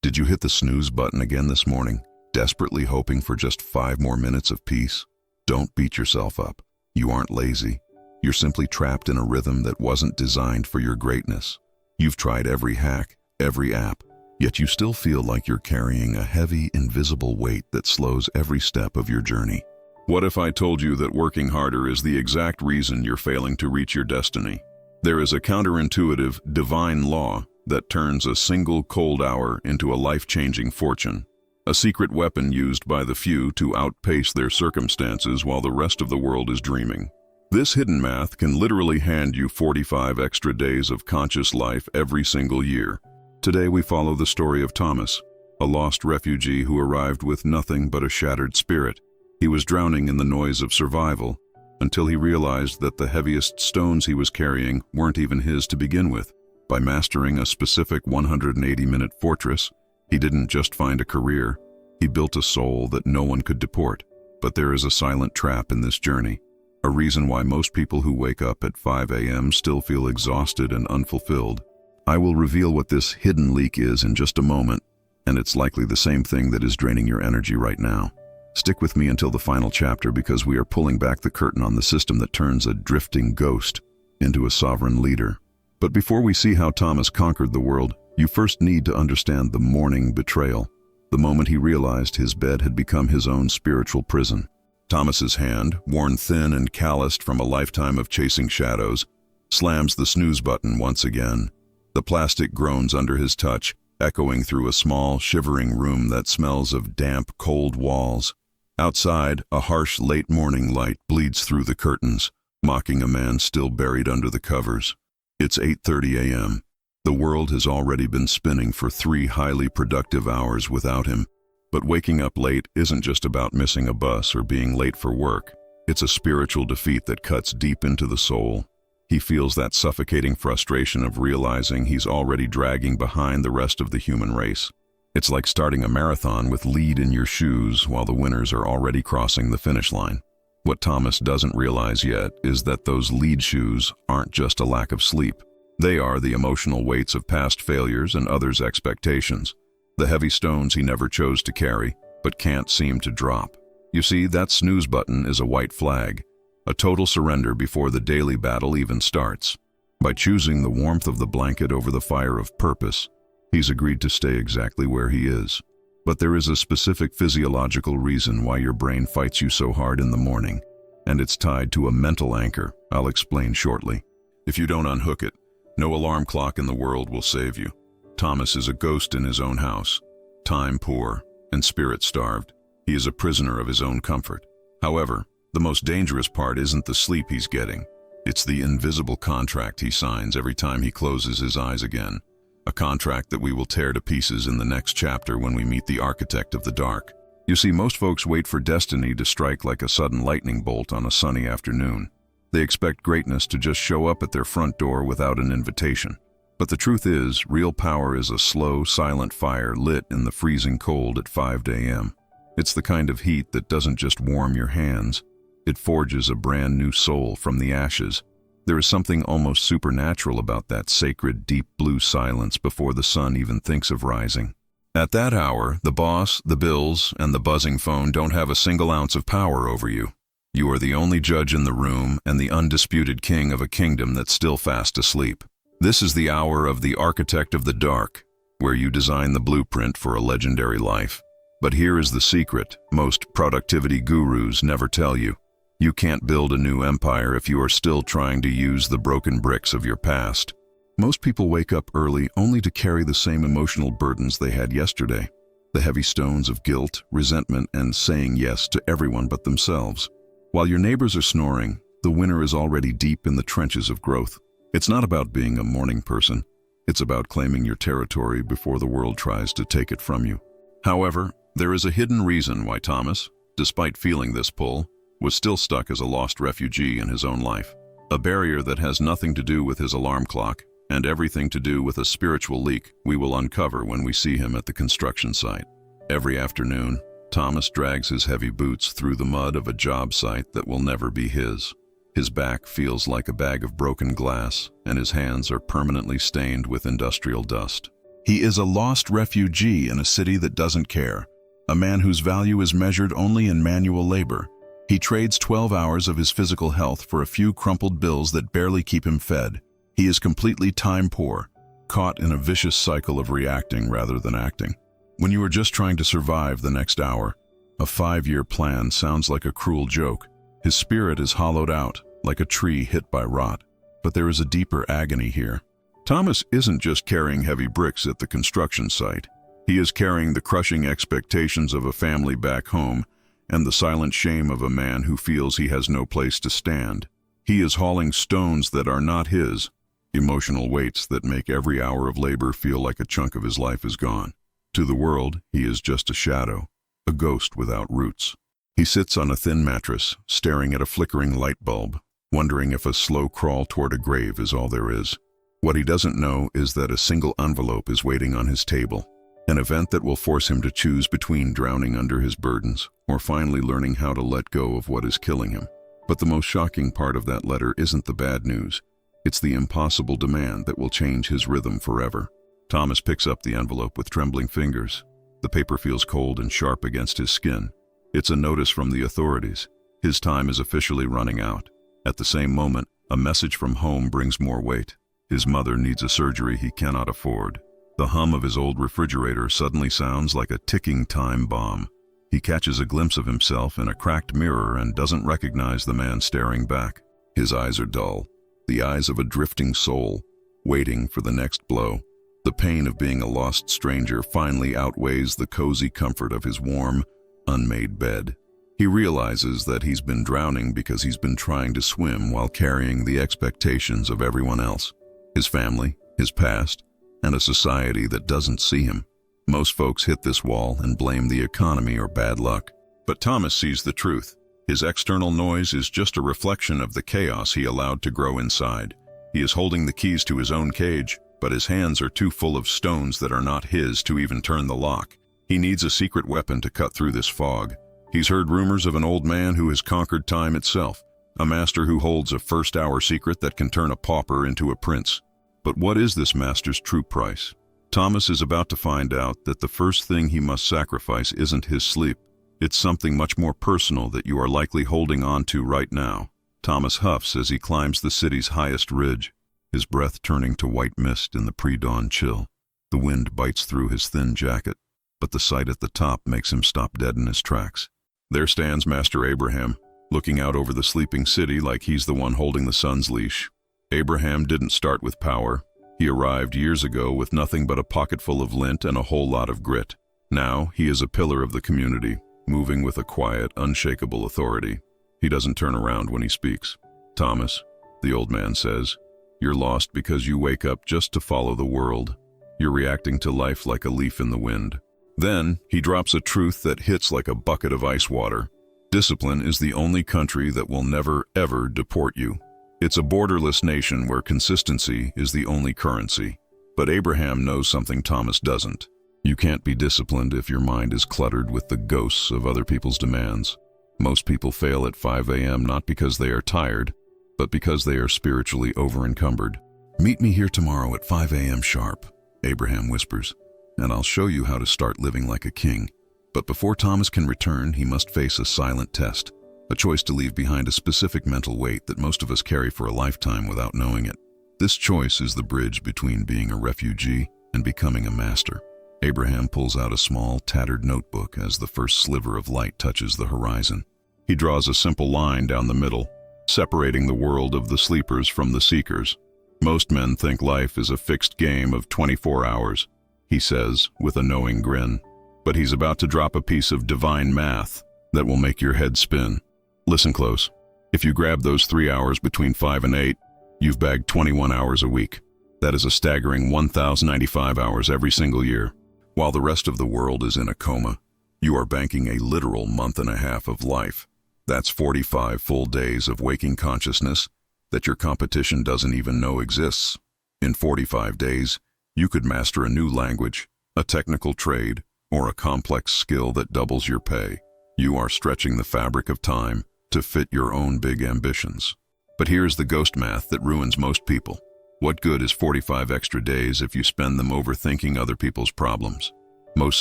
Did you hit the snooze button again this morning, desperately hoping for just 5 more minutes of peace? Don't beat yourself up. You aren't lazy. You're simply trapped in a rhythm that wasn't designed for your greatness. You've tried every hack, every app, yet you still feel like you're carrying a heavy, invisible weight that slows every step of your journey. What if I told you that working harder is the exact reason you're failing to reach your destiny? There is a counterintuitive, divine law that turns a single cold hour into a life-changing fortune, a secret weapon used by the few to outpace their circumstances while the rest of the world is dreaming. This hidden math can literally hand you 45 extra days of conscious life every single year. Today we follow the story of Thomas, a lost refugee who arrived with nothing but a shattered spirit. He was drowning in the noise of survival until he realized that the heaviest stones he was carrying weren't even his to begin with. By mastering a specific 180-minute fortress, he didn't just find a career, he built a soul that no one could deport. But there is a silent trap in this journey, a reason why most people who wake up at 5 a.m. still feel exhausted and unfulfilled. I will reveal what this hidden leak is in just a moment, and it's likely the same thing that is draining your energy right now. Stick with me until the final chapter because we are pulling back the curtain on the system that turns a drifting ghost into a sovereign leader. But before we see how Thomas conquered the world, you first need to understand the morning betrayal, the moment he realized his bed had become his own spiritual prison. Thomas's hand, worn thin and calloused from a lifetime of chasing shadows, slams the snooze button once again. The plastic groans under his touch, echoing through a small, shivering room that smells of damp, cold walls. Outside, a harsh late-morning light bleeds through the curtains, mocking a man still buried under the covers. It's 8:30 a.m. The world has already been spinning for 3 highly productive hours without him. But waking up late isn't just about missing a bus or being late for work. It's a spiritual defeat that cuts deep into the soul. He feels that suffocating frustration of realizing he's already dragging behind the rest of the human race. It's like starting a marathon with lead in your shoes while the winners are already crossing the finish line. What Thomas doesn't realize yet is that those lead shoes aren't just a lack of sleep. They are the emotional weights of past failures and others' expectations, the heavy stones he never chose to carry, but can't seem to drop. You see, that snooze button is a white flag, a total surrender before the daily battle even starts. By choosing the warmth of the blanket over the fire of purpose, he's agreed to stay exactly where he is. But there is a specific physiological reason why your brain fights you so hard in the morning, and it's tied to a mental anchor I'll explain shortly. If you don't unhook it, no alarm clock in the world will save you. Thomas is a ghost in his own house, time poor and spirit starved. He is a prisoner of his own comfort. However, the most dangerous part isn't the sleep he's getting. It's the invisible contract he signs every time he closes his eyes again. A contract that we will tear to pieces in the next chapter when we meet the architect of the dark. You see, most folks wait for destiny to strike like a sudden lightning bolt on a sunny afternoon. They expect greatness to just show up at their front door without an invitation. But the truth is, real power is a slow, silent fire lit in the freezing cold at 5 a.m. It's the kind of heat that doesn't just warm your hands. It forges a brand new soul from the ashes. There is something almost supernatural about that sacred, deep blue silence before the sun even thinks of rising. At that hour, the boss, the bills, and the buzzing phone don't have a single ounce of power over you. You are the only judge in the room and the undisputed king of a kingdom that's still fast asleep. This is the hour of the architect of the dark, where you design the blueprint for a legendary life. But here is the secret most productivity gurus never tell you. You can't build a new empire if you are still trying to use the broken bricks of your past. Most people wake up early only to carry the same emotional burdens they had yesterday. The heavy stones of guilt, resentment, and saying yes to everyone but themselves. While your neighbors are snoring, the winner is already deep in the trenches of growth. It's not about being a morning person. It's about claiming your territory before the world tries to take it from you. However, there is a hidden reason why Thomas, despite feeling this pull, was still stuck as a lost refugee in his own life. A barrier that has nothing to do with his alarm clock and everything to do with a spiritual leak we will uncover when we see him at the construction site. Every afternoon, Thomas drags his heavy boots through the mud of a job site that will never be his. His back feels like a bag of broken glass, and his hands are permanently stained with industrial dust. He is a lost refugee in a city that doesn't care, a man whose value is measured only in manual labor. He trades 12 hours of his physical health for a few crumpled bills that barely keep him fed. He is completely time poor, caught in a vicious cycle of reacting rather than acting. When you are just trying to survive the next hour, a 5-year plan sounds like a cruel joke. His spirit is hollowed out, like a tree hit by rot. But there is a deeper agony here. Thomas isn't just carrying heavy bricks at the construction site. He is carrying the crushing expectations of a family back home and the silent shame of a man who feels he has no place to stand. He is hauling stones that are not his, emotional weights that make every hour of labor feel like a chunk of his life is gone. To the world, he is just a shadow, a ghost without roots. He sits on a thin mattress, staring at a flickering light bulb, wondering if a slow crawl toward a grave is all there is. What he doesn't know is that a single envelope is waiting on his table, an event that will force him to choose between drowning under his burdens or finally learning how to let go of what is killing him. But the most shocking part of that letter isn't the bad news. It's the impossible demand that will change his rhythm forever. Thomas picks up the envelope with trembling fingers. The paper feels cold and sharp against his skin. It's a notice from the authorities. His time is officially running out. At the same moment, a message from home brings more weight. His mother needs a surgery he cannot afford. The hum of his old refrigerator suddenly sounds like a ticking time bomb. He catches a glimpse of himself in a cracked mirror and doesn't recognize the man staring back. His eyes are dull, the eyes of a drifting soul, waiting for the next blow. The pain of being a lost stranger finally outweighs the cozy comfort of his warm, unmade bed. He realizes that he's been drowning because he's been trying to swim while carrying the expectations of everyone else. His family, his past, and a society that doesn't see him. Most folks hit this wall and blame the economy or bad luck. But Thomas sees the truth. His external noise is just a reflection of the chaos he allowed to grow inside. He is holding the keys to his own cage, but his hands are too full of stones that are not his to even turn the lock. He needs a secret weapon to cut through this fog. He's heard rumors of an old man who has conquered time itself, a master who holds a first-hour secret that can turn a pauper into a prince. But what is this master's true price? Thomas is about to find out that the first thing he must sacrifice isn't his sleep. It's something much more personal that you are likely holding on to right now. Thomas huffs as he climbs the city's highest ridge, his breath turning to white mist in the pre-dawn chill. The wind bites through his thin jacket, but the sight at the top makes him stop dead in his tracks. There stands Master Abraham, looking out over the sleeping city like he's the one holding the sun's leash. Abraham didn't start with power. He arrived years ago with nothing but a pocketful of lint and a whole lot of grit. Now he is a pillar of the community, moving with a quiet, unshakable authority. He doesn't turn around when he speaks. "Thomas," the old man says, "you're lost because you wake up just to follow the world. You're reacting to life like a leaf in the wind." Then he drops a truth that hits like a bucket of ice water. Discipline is the only country that will never, ever deport you. It's a borderless nation where consistency is the only currency. But Abraham knows something Thomas doesn't. You can't be disciplined if your mind is cluttered with the ghosts of other people's demands. Most people fail at 5 a.m. not because they are tired, but because they are spiritually over-encumbered. "Meet me here tomorrow at 5 a.m. sharp," Abraham whispers, "and I'll show you how to start living like a king." But before Thomas can return, he must face a silent test. A choice to leave behind a specific mental weight that most of us carry for a lifetime without knowing it. This choice is the bridge between being a refugee and becoming a master. Abraham pulls out a small, tattered notebook as the first sliver of light touches the horizon. He draws a simple line down the middle, separating the world of the sleepers from the seekers. "Most men think life is a fixed game of 24 hours, he says with a knowing grin. But he's about to drop a piece of divine math that will make your head spin. Listen close. If you grab those 3 hours between 5 and 8, you've bagged 21 hours a week. That is a staggering 1,095 hours every single year. While the rest of the world is in a coma, you are banking a literal month and a half of life. That's 45 full days of waking consciousness that your competition doesn't even know exists. In 45 days, you could master a new language, a technical trade, or a complex skill that doubles your pay. You are stretching the fabric of time to fit your own big ambitions. But here's the ghost math that ruins most people. What good is 45 extra days if you spend them overthinking other people's problems? Most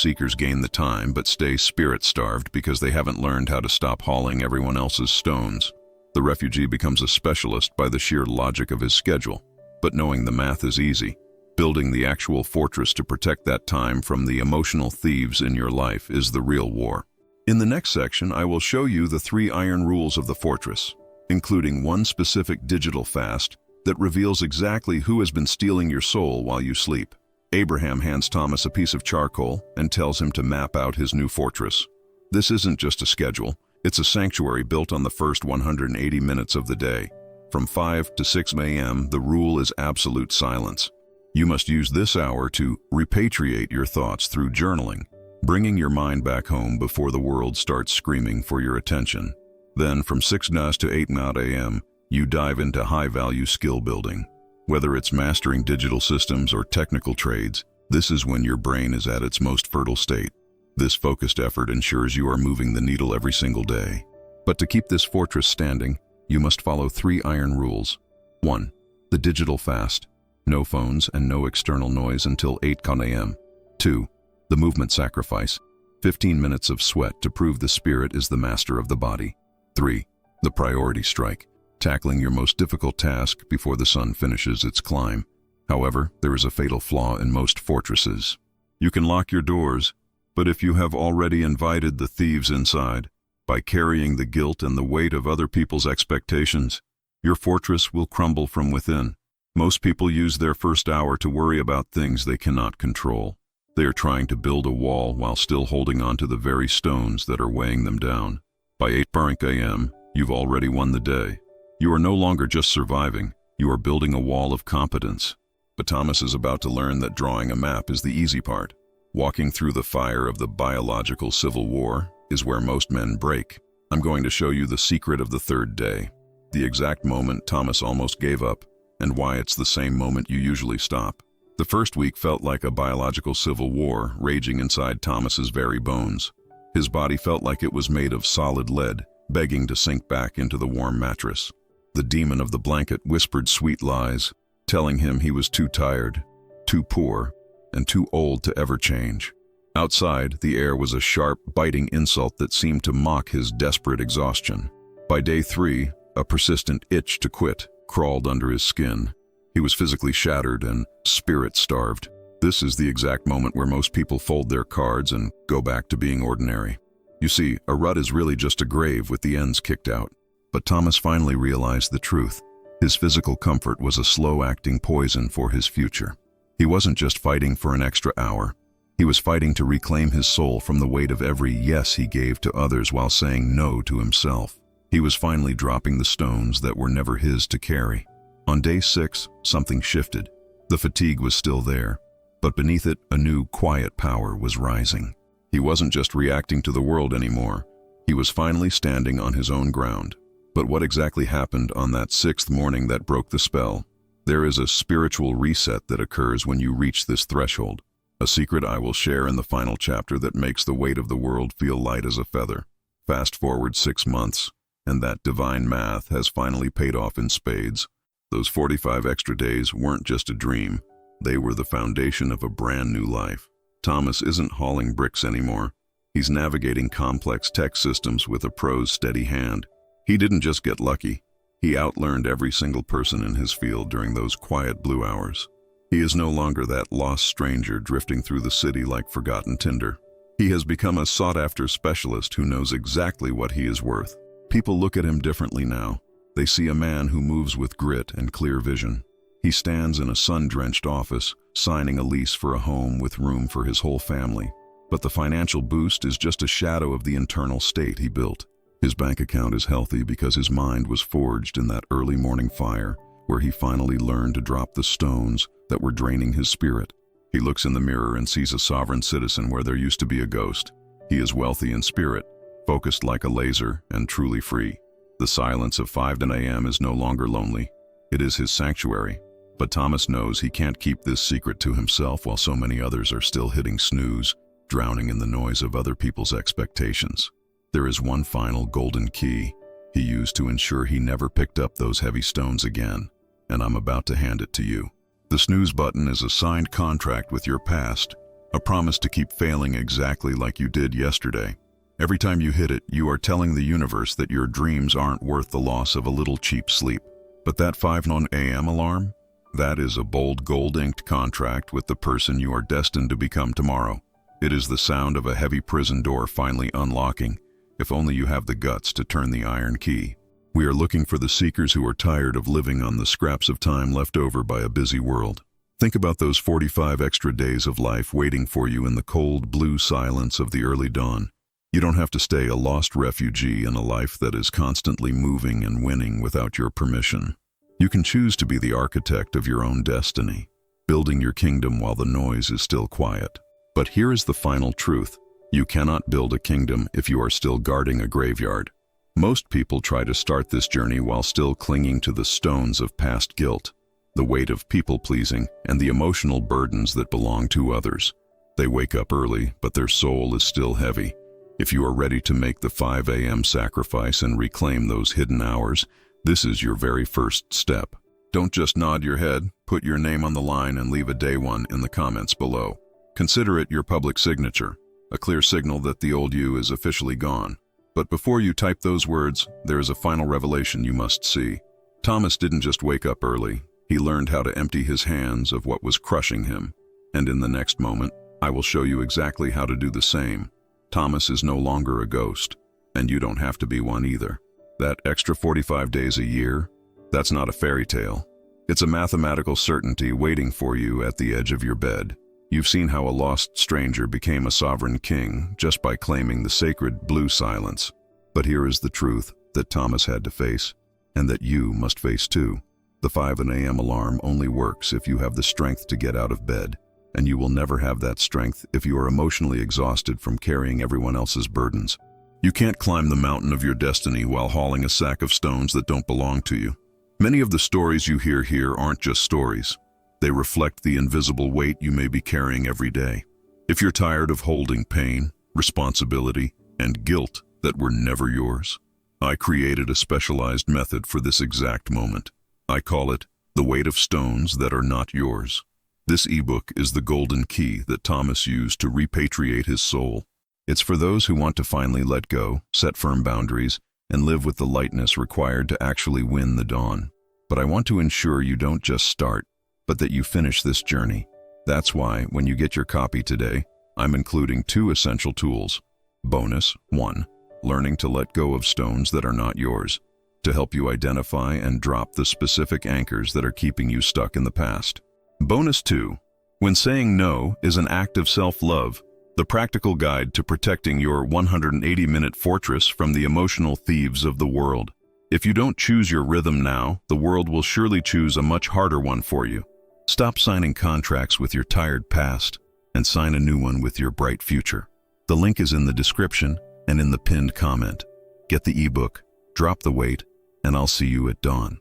seekers gain the time but stay spirit-starved because they haven't learned how to stop hauling everyone else's stones. The refugee becomes a specialist by the sheer logic of his schedule, but knowing the math is easy. Building the actual fortress to protect that time from the emotional thieves in your life is the real war. In the next section, I will show you the 3 iron rules of the fortress, including one specific digital fast that reveals exactly who has been stealing your soul while you sleep. Abraham hands Thomas a piece of charcoal and tells him to map out his new fortress. This isn't just a schedule, it's a sanctuary built on the first 180 minutes of the day. From 5 to 6 a.m., the rule is absolute silence. You must use this hour to repatriate your thoughts through journaling, bringing your mind back home before the world starts screaming for your attention. Then, from 6 to 8 a.m., you dive into high-value skill building. Whether it's mastering digital systems or technical trades, this is when your brain is at its most fertile state. This focused effort ensures you are moving the needle every single day. But to keep this fortress standing, you must follow 3 iron rules. 1. The digital fast. No phones and no external noise until 8 a.m. 2. The movement sacrifice. 15 minutes of sweat to prove the spirit is the master of the body. 3. The priority strike. Tackling your most difficult task before the sun finishes its climb. However, there is a fatal flaw in most fortresses. You can lock your doors, but if you have already invited the thieves inside, by carrying the guilt and the weight of other people's expectations, your fortress will crumble from within. Most people use their first hour to worry about things they cannot control. They are trying to build a wall while still holding on to the very stones that are weighing them down. By 8 a.m., you've already won the day. You are no longer just surviving, you are building a wall of competence. But Thomas is about to learn that drawing a map is the easy part. Walking through the fire of the biological civil war is where most men break. I'm going to show you the secret of the 3rd day, the exact moment Thomas almost gave up, and why it's the same moment you usually stop. The first week felt like a biological civil war raging inside Thomas's very bones. His body felt like it was made of solid lead, begging to sink back into the warm mattress. The demon of the blanket whispered sweet lies, telling him he was too tired, too poor, and too old to ever change. Outside, the air was a sharp, biting insult that seemed to mock his desperate exhaustion. By day 3, a persistent itch to quit crawled under his skin. He was physically shattered and spirit-starved. This is the exact moment where most people fold their cards and go back to being ordinary. You see, a rut is really just a grave with the ends kicked out. But Thomas finally realized the truth. His physical comfort was a slow-acting poison for his future. He wasn't just fighting for an extra hour. He was fighting to reclaim his soul from the weight of every yes he gave to others while saying no to himself. He was finally dropping the stones that were never his to carry. On day 6, something shifted. The fatigue was still there, but beneath it, a new, quiet power was rising. He wasn't just reacting to the world anymore. He was finally standing on his own ground. But what exactly happened on that 6th morning that broke the spell? There is a spiritual reset that occurs when you reach this threshold. A secret I will share in the final chapter that makes the weight of the world feel light as a feather. Fast forward 6 months, and that divine math has finally paid off in spades. Those 45 extra days weren't just a dream. They were the foundation of a brand new life. Thomas isn't hauling bricks anymore. He's navigating complex tech systems with a pro's steady hand. He didn't just get lucky. He outlearned every single person in his field during those quiet blue hours. He is no longer that lost stranger drifting through the city like forgotten tinder. He has become a sought-after specialist who knows exactly what he is worth. People look at him differently now. They see a man who moves with grit and clear vision. He stands in a sun-drenched office, signing a lease for a home with room for his whole family. But the financial boost is just a shadow of the internal state he built. His bank account is healthy because his mind was forged in that early morning fire, where he finally learned to drop the stones that were draining his spirit. He looks in the mirror and sees a sovereign citizen where there used to be a ghost. He is wealthy in spirit, focused like a laser, and truly free. The silence of 5 a.m. is no longer lonely. It is his sanctuary. But Thomas knows he can't keep this secret to himself while so many others are still hitting snooze, drowning in the noise of other people's expectations. There is one final golden key he used to ensure he never picked up those heavy stones again. and I'm about to hand it to you. The snooze button is a signed contract with your past, a promise to keep failing exactly like you did yesterday. Every time you hit it, you are telling the universe that your dreams aren't worth the loss of a little cheap sleep. But that 5:09 a.m. alarm? That is a bold gold-inked contract with the person you are destined to become tomorrow. It is the sound of a heavy prison door finally unlocking, if only you have the guts to turn the iron key. We are looking for the seekers who are tired of living on the scraps of time left over by a busy world. Think about those 45 extra days of life waiting for you in the cold, blue silence of the early dawn. You don't have to stay a lost refugee in a life that is constantly moving and winning without your permission. You can choose to be the architect of your own destiny, building your kingdom while the noise is still quiet. But here is the final truth. You cannot build a kingdom if you are still guarding a graveyard. Most people try to start this journey while still clinging to the stones of past guilt, the weight of people-pleasing, and the emotional burdens that belong to others. They wake up early, but their soul is still heavy. If you are ready to make the 5 a.m. sacrifice and reclaim those hidden hours, this is your very first step. Don't just nod your head, put your name on the line and leave a day one in the comments below. Consider it your public signature, a clear signal that the old you is officially gone. But before you type those words, there is a final revelation you must see. Thomas didn't just wake up early. He learned how to empty his hands of what was crushing him. And in the next moment, I will show you exactly how to do the same. Thomas is no longer a ghost, and you don't have to be one either. That extra 45 days a year, that's not a fairy tale. It's a mathematical certainty waiting for you at the edge of your bed. You've seen how a lost stranger became a sovereign king just by claiming the sacred blue silence. But here is the truth that Thomas had to face, and that you must face too. The 5 a.m. alarm only works if you have the strength to get out of bed, and you will never have that strength if you are emotionally exhausted from carrying everyone else's burdens. You can't climb the mountain of your destiny while hauling a sack of stones that don't belong to you. Many of the stories you hear here aren't just stories. They reflect the invisible weight you may be carrying every day. If you're tired of holding pain, responsibility, and guilt that were never yours, I created a specialized method for this exact moment. I call it the weight of stones that are not yours. This ebook is the golden key that Thomas used to repatriate his soul. It's for those who want to finally let go, set firm boundaries, and live with the lightness required to actually win the dawn. But I want to ensure you don't just start, but that you finish this journey. That's why, when you get your copy today, I'm including 2 essential tools. Bonus 1, learning to let go of stones that are not yours, to help you identify and drop the specific anchors that are keeping you stuck in the past. Bonus 2, when saying no is an act of self-love, the practical guide to protecting your 180-minute fortress from the emotional thieves of the world. If you don't choose your rhythm now, the world will surely choose a much harder one for you. Stop signing contracts with your tired past and sign a new one with your bright future. The link is in the description and in the pinned comment. Get the ebook, drop the weight, and I'll see you at dawn.